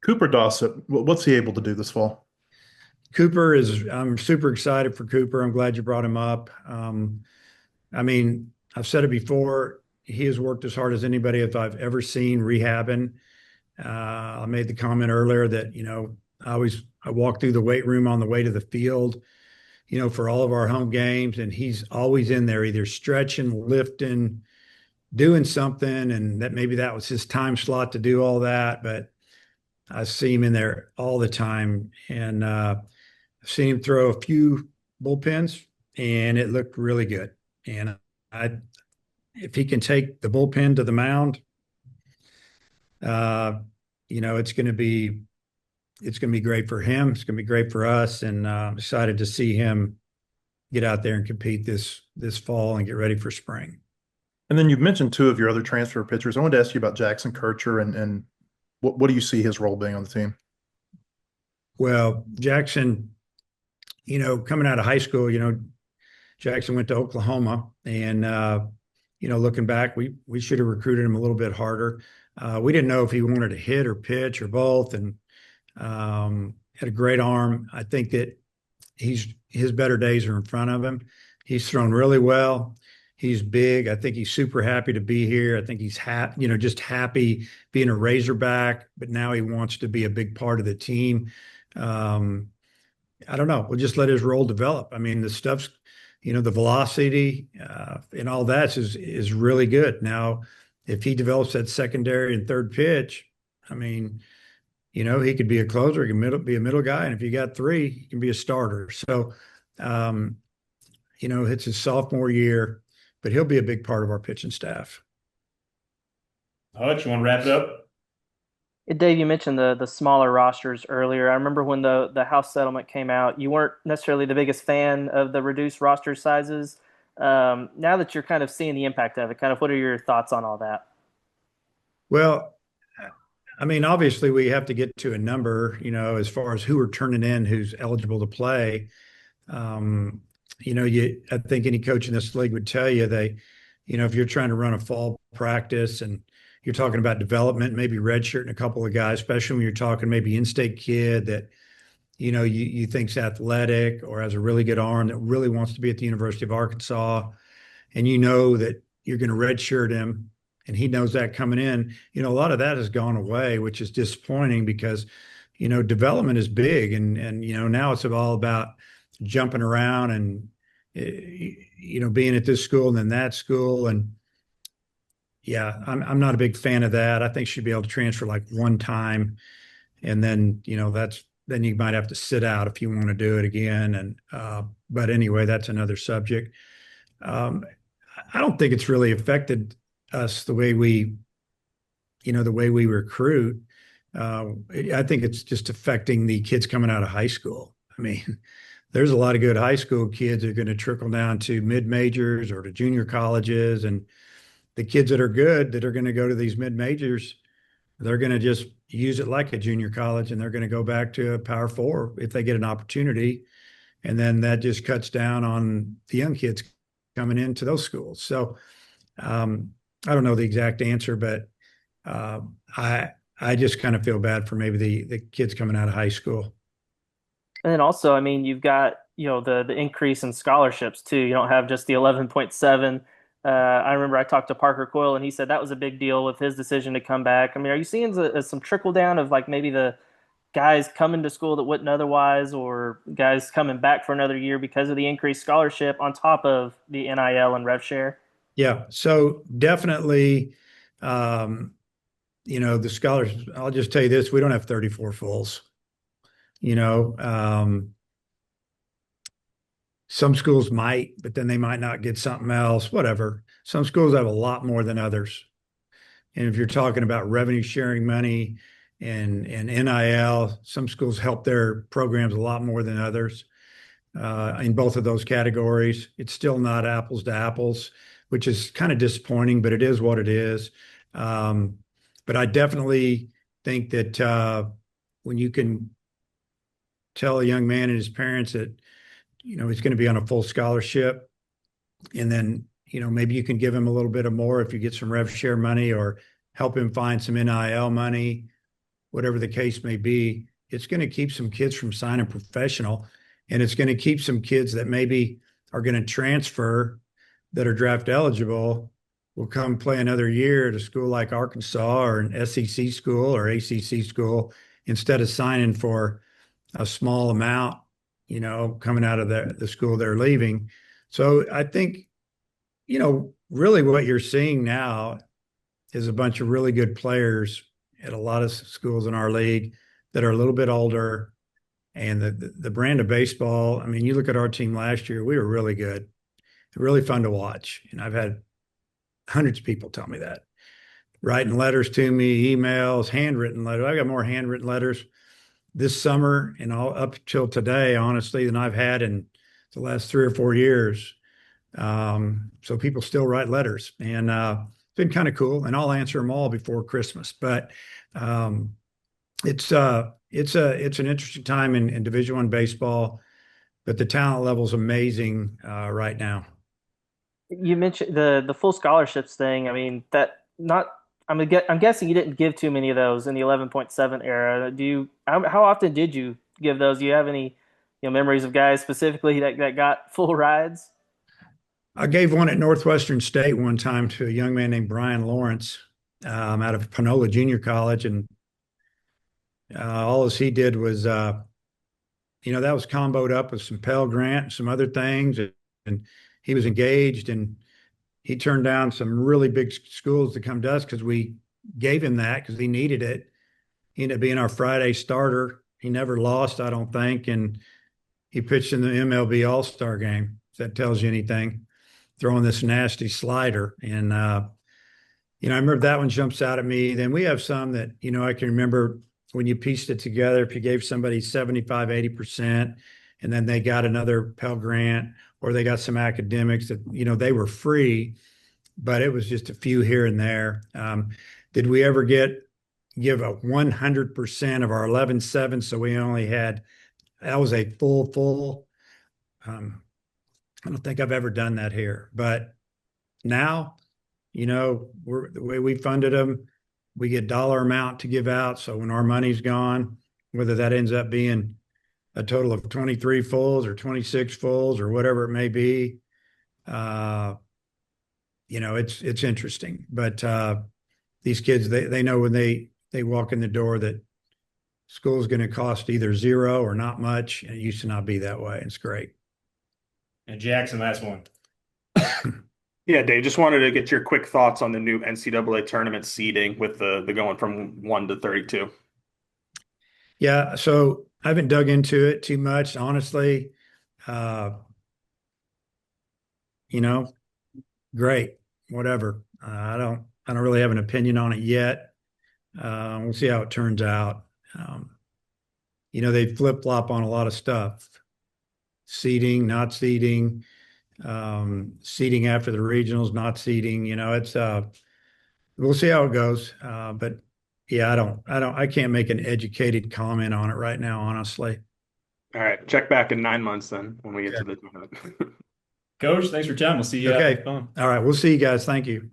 Cooper Dossett, what's he able to do this fall? I'm super excited for Cooper. I'm glad you brought him up. I mean, I've said it before. He has worked as hard as anybody that I've ever seen rehabbing. I made the comment earlier that, I walk through the weight room on the way to the field, for all of our home games, and he's always in there either stretching, lifting, doing something, and that maybe that was his time slot to do all that, but I see him in there all the time. And I've seen him throw a few bullpens, and it looked really good. And I, if he can take the bullpen to the mound, uh, it's going to be great for him. It's going to be great for us, and I'm excited to see him get out there and compete this fall and get ready for spring. And then you've mentioned two of your other transfer pitchers. I wanted to ask you about Jackson Kircher and what do you see his role being on the team? Well, Jackson, coming out of high school, Jackson went to Oklahoma, and looking back, we should have recruited him a little bit harder. We didn't know if he wanted to hit or pitch or both, and had a great arm. I think that his better days are in front of him. He's thrown really well. He's big. I think he's super happy to be here. I think he's happy, just happy being a Razorback, but now he wants to be a big part of the team. Um, I don't know. We'll just let his role develop. I mean, the stuff's, the velocity and all that is really good. Now, if he develops that secondary and third pitch, I mean, he could be a closer, he can be a middle guy, and if you got three, he can be a starter. So, um, it's his sophomore year, but he'll be a big part of our pitching staff. Hutch, you want to wrap it up? Dave, you mentioned the smaller rosters earlier. I remember when the House settlement came out, you weren't necessarily the biggest fan of the reduced roster sizes. Now that you're kind of seeing the impact of it, kind of what are your thoughts on all that? Well, I mean, obviously, we have to get to a number, as far as who are turning in, who's eligible to play. Um, I think any coach in this league would tell you if you're trying to run a fall practice and you're talking about development, maybe redshirting a couple of guys, especially when you're talking maybe in-state kid that, you think's athletic or has a really good arm that really wants to be at the University of Arkansas, and that you're going to redshirt him, and he knows that coming in. A lot of that has gone away, which is disappointing because, development is big, and now it's all about jumping around and being at this school and then that school. And yeah, I'm not a big fan of that. I think you should be able to transfer like one time, and then then you might have to sit out if you want to do it again. And but anyway, that's another subject. um, I don't think it's really affected us the way we recruit. uh, I think it's just affecting the kids coming out of high school. I mean, there's a lot of good high school kids that are going to trickle down to mid majors or to junior colleges, and the kids that are good that are going to go to these mid majors, they're going to just use it like a junior college, and they're going to go back to a Power Four if they get an opportunity, and then that just cuts down on the young kids coming into those schools. So I don't know the exact answer, but uh, I I just kind of feel bad for maybe the kids coming out of high school. And then also, I mean, you've got, the increase in scholarships too. You don't have just the 11.7. I remember I talked to Parker Coyle and he said that was a big deal with his decision to come back. I mean, are you seeing some trickle down of like maybe the guys coming to school that wouldn't otherwise, or guys coming back for another year because of the increased scholarship on top of the NIL and rev share? Yeah, so definitely, um, the scholars. I'll just tell you this: we don't have 34 fulls. You know, some schools might, but then they might not get something else. Whatever. Some schools have a lot more than others. And if you're talking about revenue sharing money and NIL, some schools help their programs a lot more than others. In both of those categories, it's still not apples to apples, which is kind of disappointing, but it is what it is. Um, but I definitely think that when you can tell a young man and his parents that he's going to be on a full scholarship, and then maybe you can give him a little bit of more if you get some rev share money or help him find some NIL money, whatever the case may be, it's going to keep some kids from signing professional, and it's going to keep some kids that maybe are going to transfer that are draft eligible will come play another year at a school like Arkansas or an SEC school or ACC school instead of signing for a small amount, coming out of the school they're leaving. So I think, really what you're seeing now is a bunch of really good players at a lot of schools in our league that are a little bit older. And the brand of baseball, I mean, you look at our team last year, we were really good, really fun to watch. And I've had hundreds of people tell me that, writing letters to me, emails, handwritten letters. I got more handwritten letters this summer and all up till today, honestly, than I've had in the last 3 or 4 years. So people still write letters, and it's been kind of cool. And I'll answer them all before Christmas. But it's an interesting time in Division I baseball, but the talent level is amazing right now. You mentioned the full scholarships thing. I mean, I'm guessing you didn't give too many of those in the 11.7 era. How often did you give those? Do you have any, memories of guys specifically that got full rides? I gave one at Northwestern State one time to a young man named Brian Lawrence out of Panola Junior College, and all as he did was, that was comboed up with some Pell Grant and some other things, and he was engaged, and he turned down some really big schools to come to us because we gave him that because he needed it. He ended up being our Friday starter. He never lost, I don't think, and he pitched in the MLB All-Star game. If that tells you anything, throwing this nasty slider. And, I remember that one jumps out at me. Then we have some that, I can remember when you pieced it together, if you gave somebody 75, 80%, and then they got another Pell Grant or they got some academics that, they were free, but it was just a few here and there. Did we ever give a 100% of our 11.7? So we only had, that was a full. I don't think I've ever done that here, but now, the way we funded them, we get dollar amount to give out. So when our money's gone, whether that ends up being a total of 23 fulls or 26 fulls or whatever it may be, it's interesting. But these kids, they know when they walk in the door that school is going to cost either zero or not much. And it used to not be that way. It's great. And Jackson, last one. Yeah, Dave, just wanted to get your quick thoughts on the new NCAA tournament seeding with the going from 1 to 32. Yeah, so I haven't dug into it too much, honestly. Great, whatever. I don't really have an opinion on it yet. We'll see how it turns out. They flip-flop on a lot of stuff. Seeding, not seeding, seeding after the regionals, not seeding. We'll see how it goes. But yeah, I can't make an educated comment on it right now, honestly. All right, check back in 9 months then when we get to the tournament. Coach, thanks for your time. We'll see you Okay. at the phone. All right. We'll see you guys. Thank you.